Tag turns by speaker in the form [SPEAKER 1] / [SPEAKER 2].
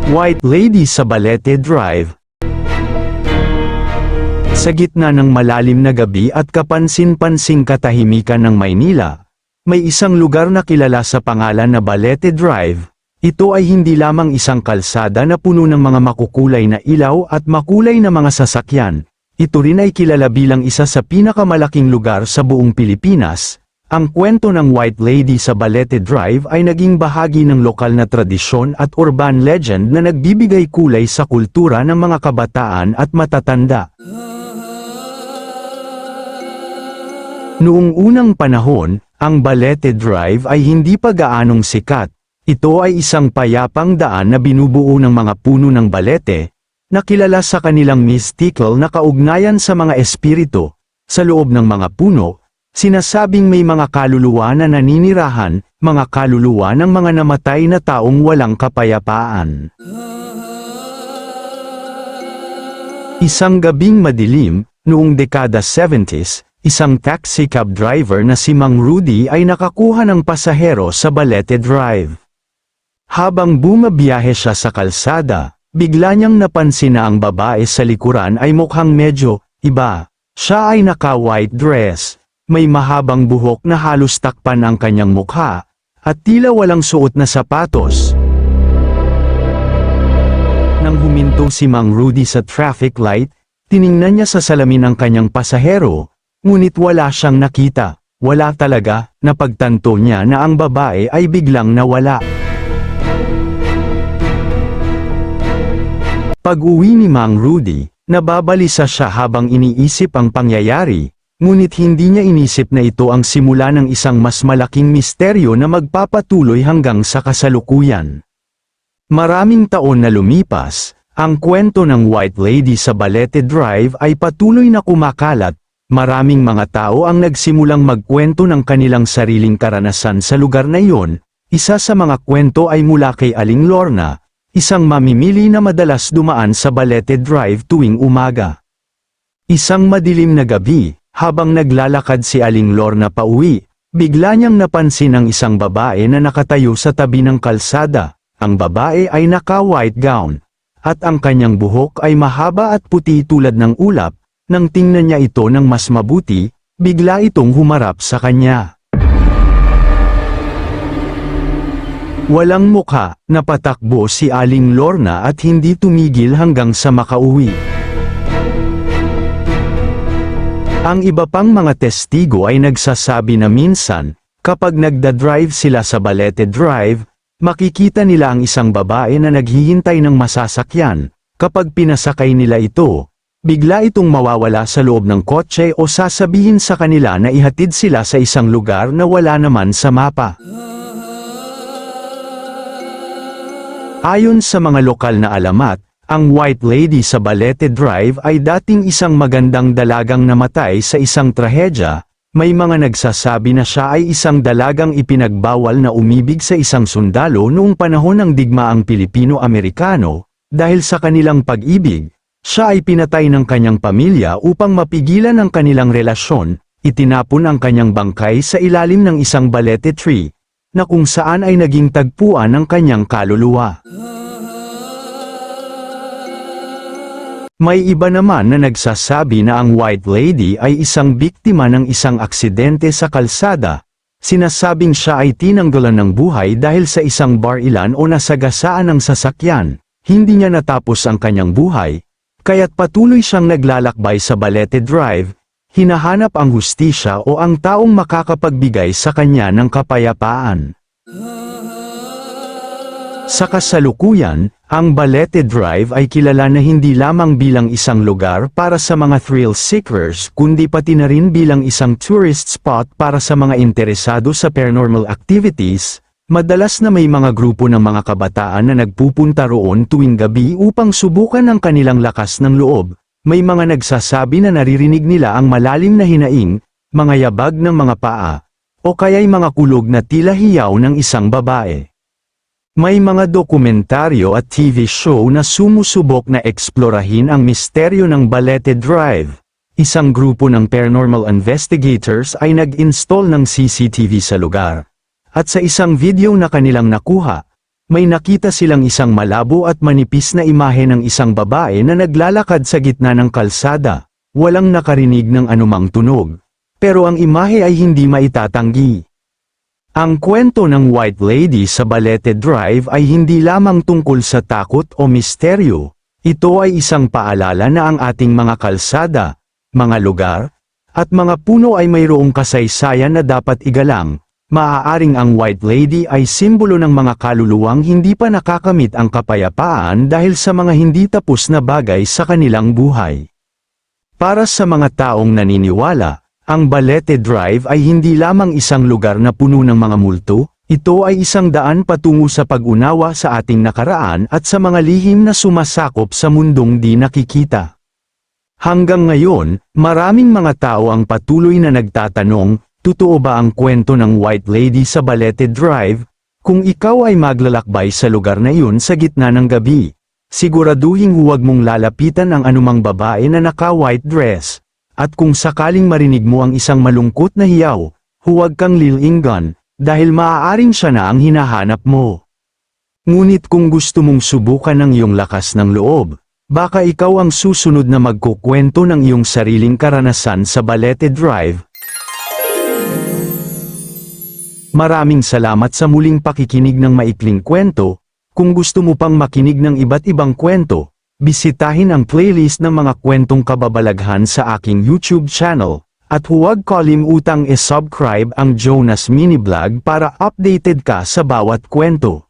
[SPEAKER 1] White Lady sa Balete Drive. Sa gitna ng malalim na gabi at kapansin-pansing katahimikan ng Maynila, may isang lugar na kilala sa pangalan na Balete Drive. Ito ay hindi lamang isang kalsada na puno ng mga makukulay na ilaw at makulay na mga sasakyan. Ito rin ay kilala bilang isa sa pinakamalaking lugar sa buong Pilipinas. Ang kwento ng White Lady sa Balete Drive ay naging bahagi ng lokal na tradisyon at urban legend na nagbibigay kulay sa kultura ng mga kabataan at matatanda. Noong unang panahon, ang Balete Drive ay hindi pa gaanong sikat. Ito ay isang payapang daan na binubuo ng mga puno ng balete, na kilala sa kanilang mystical na kaugnayan sa mga espiritu. Sa loob ng mga puno, sinasabing may mga kaluluwa na naninirahan, mga kaluluwa ng mga namatay na taong walang kapayapaan. Isang gabing madilim, noong dekada 70s, isang taxi cab driver na si Mang Rudy ay nakakuha ng pasahero sa Balete Drive. Habang bumabiyahe siya sa kalsada, bigla niyang napansin na ang babae sa likuran ay mukhang medyo iba. Siya ay naka-white dress, may mahabang buhok na halos takpan ang kanyang mukha, at tila walang suot na sapatos. Nang huminto si Mang Rudy sa traffic light, tiningnan niya sa salamin ang kanyang pasahero, ngunit wala siyang nakita. Wala talaga. Napagtanto niya na ang babae ay biglang nawala. Pag-uwi ni Mang Rudy, nababalisa siya habang iniisip ang pangyayari, ngunit hindi niya inisip na ito ang simula ng isang mas malaking misteryo na magpapatuloy hanggang sa kasalukuyan. Maraming taon na lumipas, ang kwento ng White Lady sa Balete Drive ay patuloy na kumakalat. Maraming mga tao ang nagsimulang magkwento ng kanilang sariling karanasan sa lugar na iyon. Isa sa mga kwento ay mula kay Aling Lorna, isang mamimili na madalas dumaan sa Balete Drive tuwing umaga. Isang madilim na gabi, habang naglalakad si Aling Lorna pauwi, bigla niyang napansin ang isang babae na nakatayo sa tabi ng kalsada. Ang babae ay naka-white gown, at ang kanyang buhok ay mahaba at puti tulad ng ulap. Nang tingnan niya ito ng mas mabuti, bigla itong humarap sa kanya. Walang mukha, napatakbo si Aling Lorna at hindi tumigil hanggang sa makauwi. Ang iba pang mga testigo ay nagsasabi na minsan, kapag nagda-drive sila sa Balete Drive, makikita nila ang isang babae na naghihintay ng masasakyan. Kapag pinasakay nila ito, bigla itong mawawala sa loob ng kotse o sasabihin sa kanila na ihatid sila sa isang lugar na wala naman sa mapa. Ayon sa mga lokal na alamat, ang White Lady sa Balete Drive ay dating isang magandang dalagang namatay sa isang trahedya. May mga nagsasabi na siya ay isang dalagang ipinagbawal na umibig sa isang sundalo noong panahon ng digmaang Pilipino-Amerikano. Dahil sa kanilang pag-ibig, siya ay pinatay ng kanyang pamilya upang mapigilan ang kanilang relasyon. Itinapon ang kanyang bangkay sa ilalim ng isang balete tree, na kung saan ay naging tagpuan ng kanyang kaluluwa. May iba naman na nagsasabi na ang White Lady ay isang biktima ng isang aksidente sa kalsada. Sinasabing siya ay tinanggalan ng buhay dahil sa isang bar-ilan o nasagasaan ng sasakyan. Hindi niya natapos ang kanyang buhay, kaya't patuloy siyang naglalakbay sa Balete Drive, hinahanap ang hustisya o ang taong makakapagbigay sa kanya ng kapayapaan. Sa kasalukuyan, ang Balete Drive ay kilala na hindi lamang bilang isang lugar para sa mga thrill seekers kundi pati na rin bilang isang tourist spot para sa mga interesado sa paranormal activities. Madalas na may mga grupo ng mga kabataan na nagpupunta roon tuwing gabi upang subukan ang kanilang lakas ng loob. May mga nagsasabi na naririnig nila ang malalim na hinaing, mga yabag ng mga paa, o kaya'y mga kulog na tila hiyaw ng isang babae. May mga dokumentaryo at TV show na sumusubok na eksplorahin ang misteryo ng Balete Drive. Isang grupo ng paranormal investigators ay nag-install ng CCTV sa lugar. At sa isang video na kanilang nakuha, may nakita silang isang malabo at manipis na imahe ng isang babae na naglalakad sa gitna ng kalsada. Walang nakarinig ng anumang tunog. Pero ang imahe ay hindi maitatanggi. Ang kwento ng White Lady sa Balete Drive ay hindi lamang tungkol sa takot o misteryo. Ito ay isang paalala na ang ating mga kalsada, mga lugar, at mga puno ay mayroong kasaysayan na dapat igalang. Maaaring ang White Lady ay simbolo ng mga kaluluwang hindi pa nakakamit ang kapayapaan dahil sa mga hindi tapos na bagay sa kanilang buhay. Para sa mga taong naniniwala, ang Balete Drive ay hindi lamang isang lugar na puno ng mga multo, ito ay isang daan patungo sa pag-unawa sa ating nakaraan at sa mga lihim na sumasakop sa mundong di nakikita. Hanggang ngayon, maraming mga tao ang patuloy na nagtatanong, totoo ba ang kwento ng White Lady sa Balete Drive? Kung ikaw ay maglalakbay sa lugar na iyon sa gitna ng gabi, siguraduhing huwag mong lalapitan ang anumang babae na naka-white dress. At kung sakaling marinig mo ang isang malungkot na hiyaw, huwag kang lilingan, dahil maaaring siya na ang hinahanap mo. Ngunit kung gusto mong subukan ng iyong lakas ng loob, baka ikaw ang susunod na magkukwento ng iyong sariling karanasan sa Balete Drive. Maraming salamat sa muling pakikinig ng maikling kwento. Kung gusto mo pang makinig ng iba't ibang kwento, bisitahin ang playlist ng mga kwentong kababalaghan sa aking YouTube channel, at huwag kalimutang i-subscribe ang Jonas Mini Vlog para updated ka sa bawat kwento.